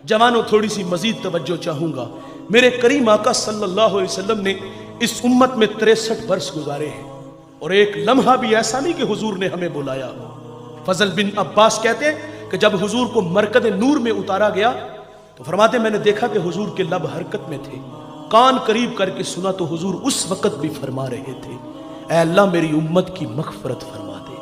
जवानों थोड़ी सी मजीद तवज्जो चाहूंगा। मेरे करीम आका सल्लल्लाहु अलैहि वसल्लम ने इस उम्मत में 63 वर्ष गुजारे हैं और एक लम्हा भी ऐसा नहीं कि हुजूर ने हमें बुलाया हो। फजल बिन अब्बास कहते हैं कि जब हुजूर को मरकद नूर में उतारा गया तो फरमाते मैंने देखा कि हुजूर के लब हरकत में थे, कान करीब करके सुना तो हुजूर उस वक्त भी फरमा रहे थे, ऐ अल्लाह मेरी उम्मत की मग़फ़िरत फरमा दे।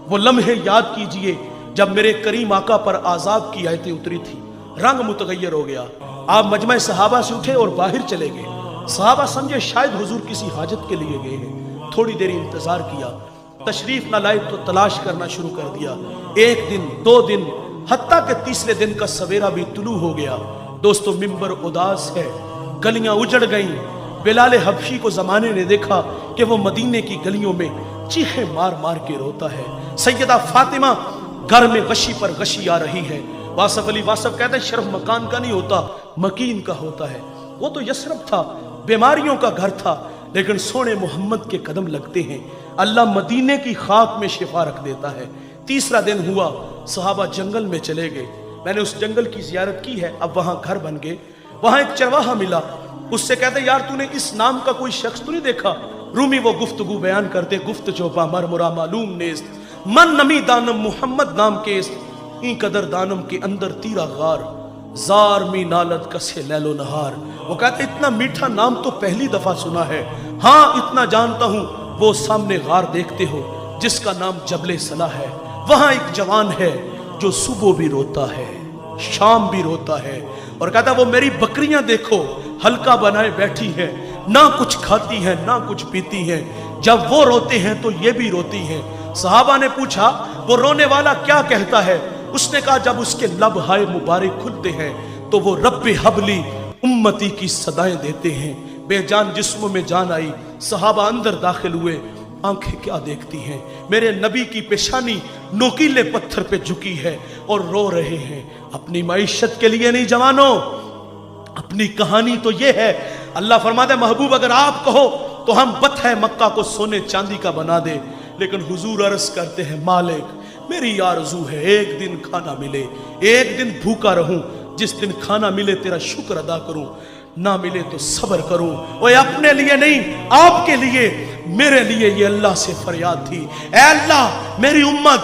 वो लम्हे याद कीजिए जब मेरे करीम आका पर आज़ाब की आयतें उतरी थी, रंग मुतगय्यर हो गया। आप मजमा सहाबा से उठे और बाहर चले गए। सहाबा समझे शायद हुजूर किसी हाजत के लिए गए हैं। थोड़ी देर इंतजार किया, तशरीफ ना लाए तो तलाश करना शुरू कर दिया। एक दिन, 2 दिन, हत्ता के तीसरे दिन का सवेरा भी तुलू हो गया। दोस्तों मिंबर उदास है, गलियां उजड़ गईं। बिलाल हबशी को जमाने ने देखा कि वो मदीने की गलियों में चीखे मार मार के रोता है। सैयदा फातिमा घर में गशी पर गशी आ रही है। वासफ अली वासफ कहते हैं शर्फ मकान का नहीं होता, मकीन का होता है। वो तो यसरब था, बीमारियों का घर था, लेकिन सोने मोहम्मद के कदम लगते हैं, अल्लाह मदीने की खाक में शिफा रख देता है। तीसरा दिन हुआ, सहाबा जंगल में चले गए। मैंने उस जंगल की जियारत की है, अब वहां घर बन गए। वहां एक चरवाहा मिला, उससे कहते यार तूने इस नाम का कोई शख्स तो नहीं देखा? रूमी वो गुफ्तगू बयान करते, गुफ्त चौपा मरमुरा मालूम नेस्त, मन नमी दानम मुहम्मद नाम केस्त, ई कदर दानम के अंदर तीरा गार, जार मी नालत कसे लैलो नहार। वो कहते इतना मीठा नाम तो पहली दफा सुना है। हाँ इतना जानता हूं, वो सामने गार देखते हो जिसका नाम जबले सला है। वहां एक जवान है जो सुबह भी रोता है, शाम भी रोता है, और कहता वो मेरी बकरियां देखो हल्का बनाए बैठी है, ना कुछ खाती है ना कुछ पीती है, जब वो रोते हैं तो ये भी रोती है। सहाबा ने पूछा वो रोने वाला क्या कहता है? उसने कहा जब उसके लब हाय मुबारक खुलते हैं तो वो रब्बे हबली उम्मती की सदाएं देते हैं। बेजान जिस्मों में जान आई, सहाबा अंदर दाखिल हुए। आंखें क्या देखती हैं, मेरे नबी की पेशानी नोकीले पत्थर पे झुकी है और रो रहे हैं। अपनी मईशत के लिए नहीं जवानों, अपनी कहानी तो ये है। अल्लाह फरमाते हैं महबूब अगर आप कहो तो हम बत्ह मक्का को सोने चांदी का बना दे, लेकिन हुजूर अर्ज करते हैं मालिक मेरी आरज़ू है एक दिन खाना मिले, एक दिन भूखा रहूं, जिस दिन खाना मिले तेरा शुक्र अदा करूं, ना मिले तो सब्र करूं। वो अपने लिए नहीं आपके लिए, मेरे लिए ये अल्लाह से फरियाद थी, ऐ अल्लाह मेरी उम्मत